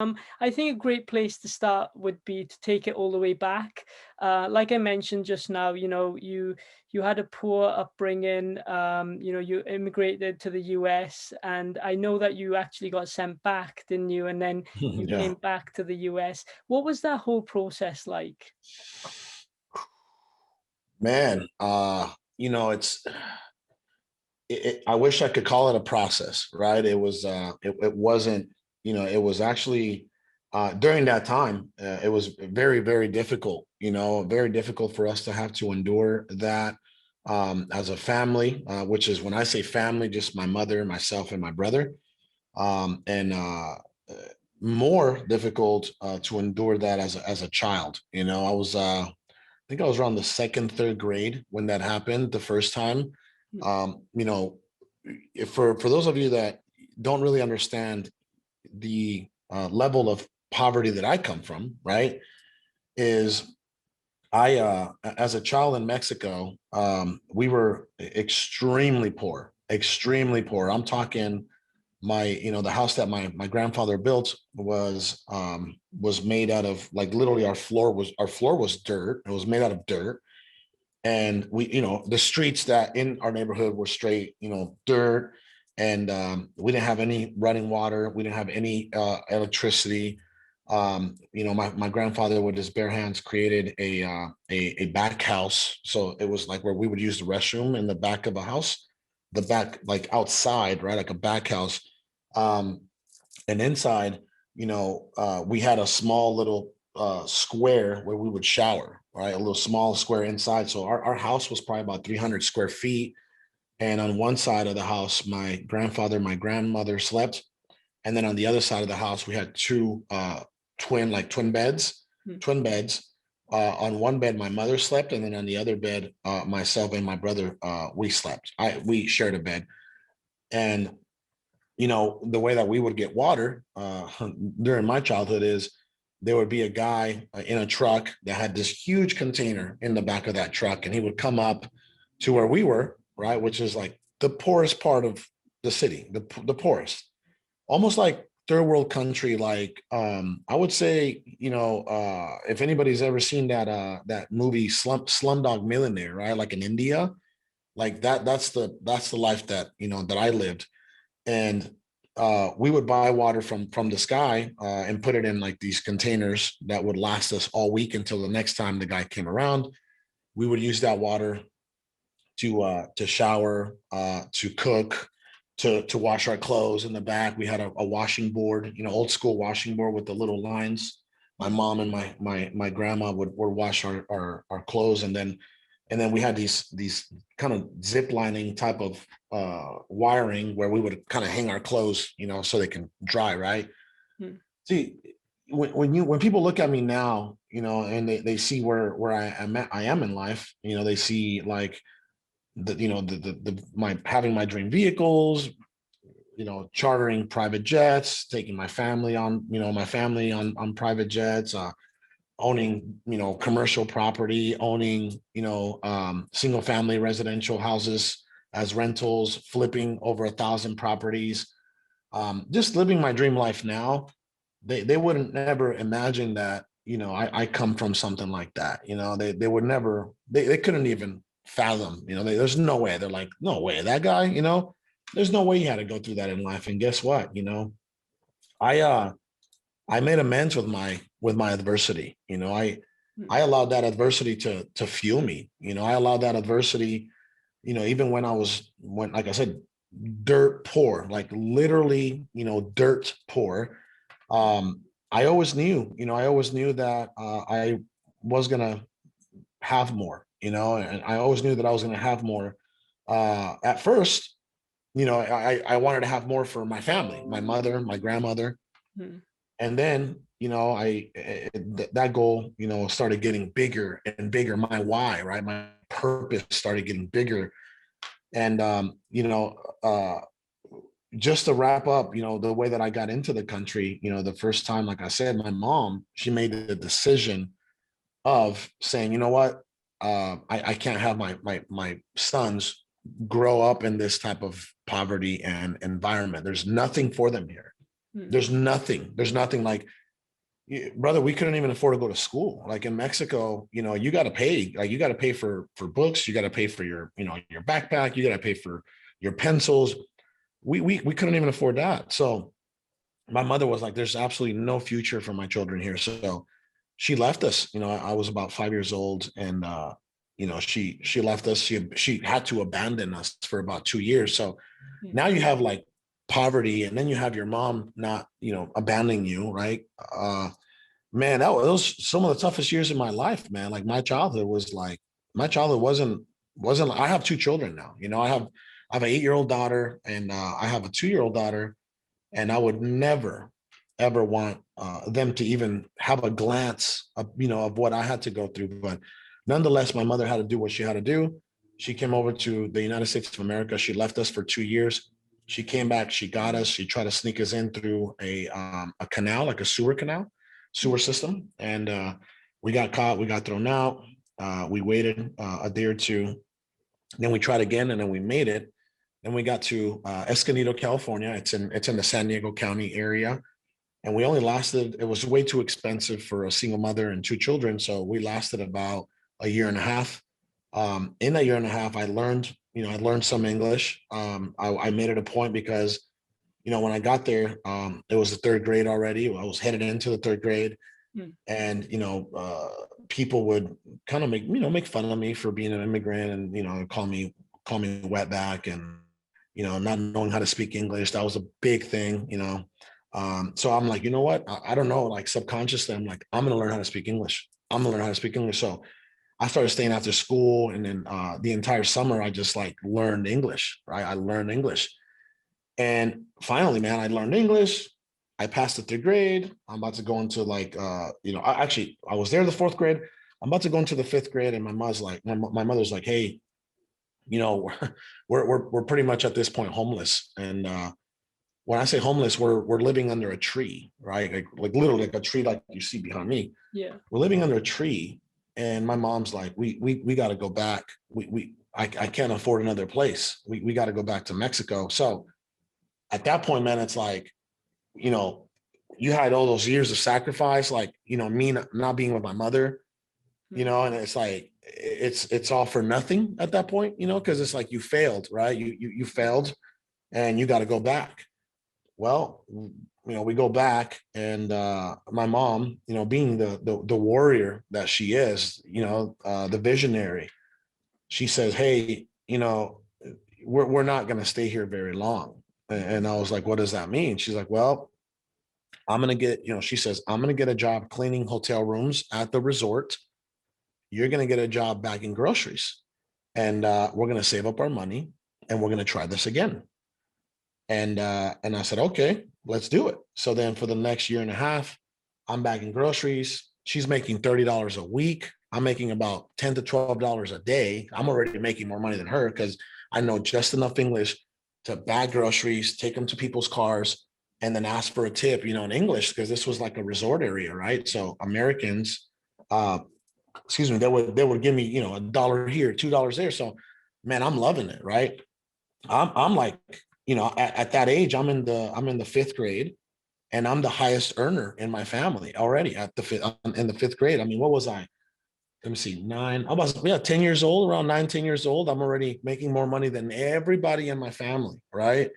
I think a great place to start would be to take it all the way back. Like I mentioned just now, you had a poor upbringing. You immigrated to the US, and I know that you actually got sent back, didn't you? And then you Yeah, came back to the US. What was that whole process like? man. It's I wish I could call it a process, right? It wasn't, it was actually during that time, it was very, very difficult, very difficult for us to have to endure that as a family, which is when I say family, just my mother, myself, and my brother. And more difficult to endure that as a child. I think I was around the second, third grade when that happened the first time. Mm. For those of you that don't really understand the level of poverty that I come from, right, is I as a child in Mexico, we were extremely poor, extremely poor. I'm talking the house that my grandfather built was made out of, like, literally our floor was dirt. It was made out of dirt, and the streets that in our neighborhood were straight, dirt. And we didn't have any running water, we didn't have any electricity. My grandfather with his bare hands created a back house, so it was like where we would use the restroom in the back of a house, the back, like outside, right, like a back house. um and inside, we had a small little square where we would shower, right? A little small square inside. So our house was probably about 300 square feet. And on one side of the house, my grandfather, my grandmother slept. And then on the other side of the house, we had two twin beds, Mm. twin beds. On one bed, my mother slept. And then on the other bed, myself and my brother, we slept. We shared a bed. And the way that we would get water during my childhood is there would be a guy in a truck that had this huge container in the back of that truck, and he would come up to where we were, right, which is like the poorest part of the city, the poorest, almost like third world country. Like, I would say, if anybody's ever seen that movie Slumdog Millionaire, right, like in India, like that's the life that I lived. And we would buy water from the sky and put it in like these containers that would last us all week until the next time the guy came around. We would use that water to shower, to cook, to wash our clothes. In the back, we had a washing board, old school washing board with the little lines. My Mm. mom and my grandma would wash our clothes, and then we had these kind of zip lining type of wiring where we would kind of hang our clothes, so they can dry, right? Mm. See, when people look at me now, and they see where I am in life, they see like my having my dream vehicles, chartering private jets, taking my family on private jets, owning, commercial property, owning, single family residential houses as rentals, flipping over 1,000 properties, just living my dream life now. They wouldn't never imagine that, I come from something like that. They would never, they couldn't even fathom, there's no way. They're like, no way, that guy, there's no way you had to go through that in life. And guess what? I I made amends with my adversity. Mm. I allowed that adversity to fuel me. I allowed that adversity, even when, like I said, dirt poor, like literally, dirt poor. I always knew that I was gonna have more, and I always knew that I was gonna have more. At first, I wanted to have more for my family, my mother, my grandmother. Mm. And then, that goal, started getting bigger and bigger. My why, right? My purpose started getting bigger. And, just to wrap up, the way that I got into the country, the first time, like I said, my mom, she made the decision of saying, you know what, I can't have my sons grow up in this type of poverty and environment. There's nothing for them here. Mm. There's nothing like, brother, we couldn't even afford to go to school. Like in Mexico, you got to pay, like you got to pay for books, you got to pay for your backpack, you got to pay for your pencils. We couldn't even afford that. So my mother was like, there's absolutely no future for my children here. So she left us. I was about 5 years old, and she left us. She had to abandon us for about 2 years. So Mm. now you have like poverty, and then you have your mom not abandoning you, right? Man, that was some of the toughest years of my life, man. Like my childhood wasn't. I have two children now. I have an 8-year-old daughter, and I have a 2-year-old daughter, and I would never ever want them to even have a glance of what I had to go through. But nonetheless, my mother had to do what she had to do. She came over to the United States of America. She left us for 2 years. She came back. She got us. She tried to sneak us in through a canal, like a sewer Mm. system, and we got caught. We got thrown out. We waited a day or two. Then we tried again, and then we made it. Then we got to Escondido, California. It's in the San Diego County area, and we only lasted. It was way too expensive for a single mother and two children, so we lasted about a year and a half. In that year and a half, I learned some English. I made it a point because when I got there, it was the third grade already. I was headed into the third grade, Mm. and people would kind of make fun of me for being an immigrant, and call me wetback, and not knowing how to speak English. That was a big thing. So I'm like, you know what? I don't know. Like subconsciously, I'm like, I'm gonna learn how to speak English. I'm gonna learn how to speak English. So I started staying after school, and then the entire summer I just like learned English. Right? I learned English, and finally, man, I learned English. I passed the third grade. I'm about to go into like, I was there the fourth grade. I'm about to go into the fifth grade, and my mother's like, hey, we're pretty much at this point homeless. And when I say homeless, we're living under a tree, right? Like literally like a tree like you see behind me. Yeah. We're living under a tree, and my mom's like, we got to go back. I can't afford another place. We got to go back to Mexico. So at that point, man, it's like, you know, you had all those years of sacrifice, like, me not being with my mother, Mm. and it's like, it's all for nothing at that point, because it's like you failed, right? You failed, and you got to go back. Well, we go back, and my mom, being the warrior that she is, the visionary, she says, hey, we're not going to stay here very long. And I was like, what does that mean? She's like, well, I'm going to get, she says, I'm going to get a job cleaning hotel rooms at the resort. You're going to get a job bagging groceries, and we're going to save up our money, and we're going to try this again. And I said, okay, let's do it. So then for the next year and a half, I'm bagging groceries. She's making $30 a week. I'm making about $10 to $12 a day. I'm already making more money than her because I know just enough English to bag groceries, take them to people's cars, and then ask for a tip, in English, because this was like a resort area, right? So Americans, uh, excuse me, they would give me, $1 here, $2 there. So man, I'm loving it, right? I'm like, at that age, I'm in the fifth grade, and I'm the highest earner in my family already in the fifth grade. I mean, what was I? Let me see, nine. I was, yeah, 10 years old, around 9, 10 years old. I'm already making more money than everybody in my family, right?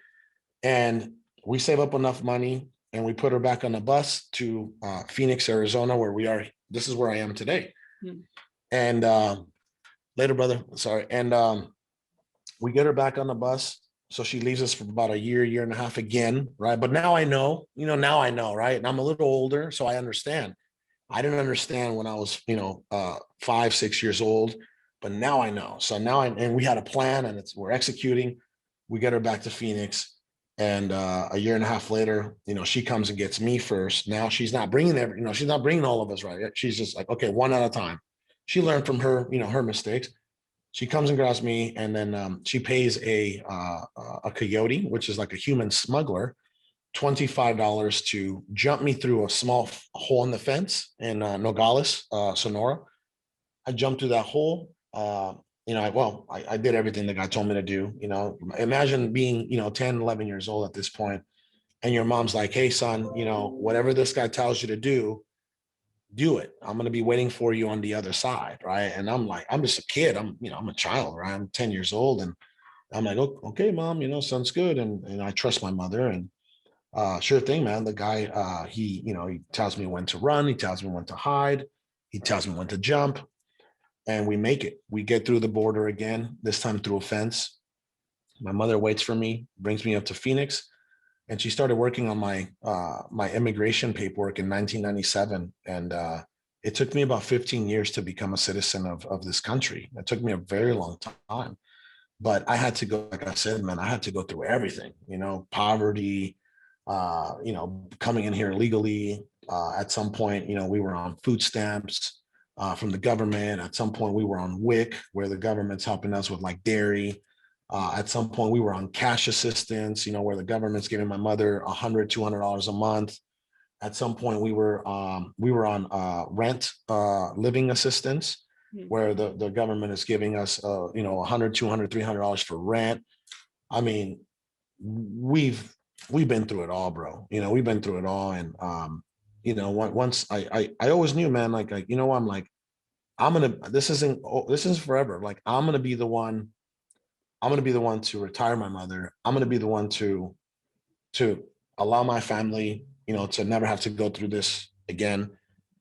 And we save up enough money, and we put her back on the bus to Phoenix, Arizona, where we are. This is where I am today. Mm. And later, brother. Sorry. And we get her back on the bus. So she leaves us for about a year and a half again, right? But now I know, now I know, right? And I'm a little older, so I understand. I didn't understand when I was, 5, 6 years old, but now I know. So now and we had a plan, and we're executing. We get her back to Phoenix, and a year and a half later, she comes and gets me first. Now she's not bringing she's not bringing all of us, right? She's just like, okay, one at a time. She learned from her mistakes. She comes and grabs me, and then she pays a coyote, which is like a human smuggler, $25 to jump me through a small hole in the fence in Nogales, Sonora. I jumped through that hole. I did everything the guy told me to do. Imagine being 10, 11 years old at this point, and your mom's like, hey, son, whatever this guy tells you to do it. I'm going to be waiting for you on the other side. Right. And I'm like, I'm just a kid. I'm a child, right? I'm 10 years old. And I'm like, okay, mom, sounds good. And I trust my mother. And sure thing, man. The guy, he tells me when to run. He tells me when to hide. He tells me when to jump. And we make it. We get through the border again, this time through a fence. My mother waits for me, brings me up to Phoenix, and she started working on my immigration paperwork in 1997. And it took me about 15 years to become a citizen of this country. It took me a very long time, but I had to go, like I said, man, I had to go through everything, poverty, coming in here illegally. At some point, we were on food stamps from the government. At some point, we were on WIC, where the government's helping us with like dairy. At some point, we were on cash assistance, where the government's giving my mother $100, $200 a month. At some point, we were on rent living assistance, Mm. where the government is giving us 100, 200, $300 for rent. I mean, we've been through it all, bro. We've been through it all. And once I always knew, man, like I'm like, this isn't forever. Like I'm gonna be the one to retire my mother. I'm gonna be the one to allow my family, to never have to go through this again.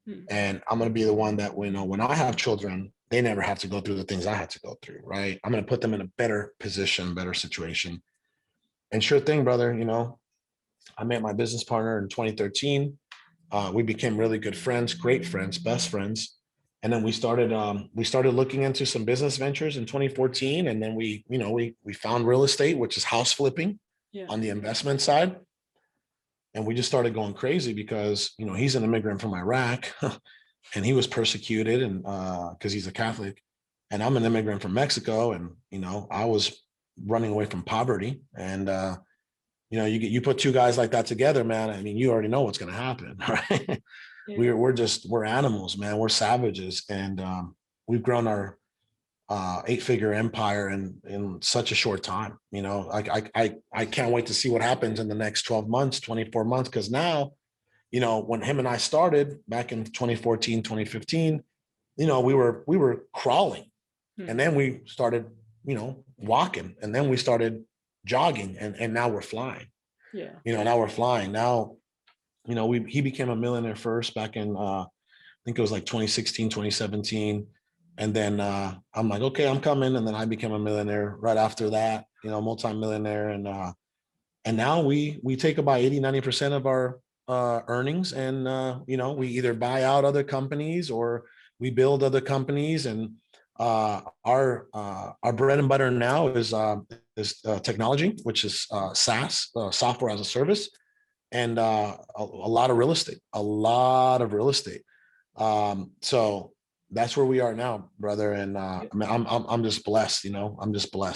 Mm. And I'm gonna be the one that when I have children, they never have to go through the things I had to go through, right? I'm gonna put them in a better position, better situation. And sure thing, brother, I met my business partner in 2013. We became really good friends, great friends, best friends. And then we started looking into some business ventures in 2014. And then we found real estate, which is house flipping Yeah. on the investment side. And we just started going crazy because he's an immigrant from Iraq and he was persecuted, and because he's a Catholic, and I'm an immigrant from Mexico, and I was running away from poverty. And you put two guys like that together, man. I mean, you already know what's going to happen, right? Yeah. We're animals, man. We're savages, and we've grown our 8-figure empire in such a short time. Like I can't wait to see what happens in the next 12 months, 24 months, because now, when him and I started back in 2014, 2015, we were crawling, Mm. and then we started, walking, and then we started jogging, and now we're flying. Yeah. Now we're flying. Now, he became a millionaire first back in I think it was like 2016, 2017. And then I'm like, okay, I'm coming. And then I became a millionaire right after that, multimillionaire. And now we take about 80, 90% of our earnings, and we either buy out other companies or we build other companies. And our bread and butter now is technology, which is SaaS, software as a service, and a lot of real estate, a lot of real estate. So that's where we are now, brother. And I'm just blessed, I'm just blessed.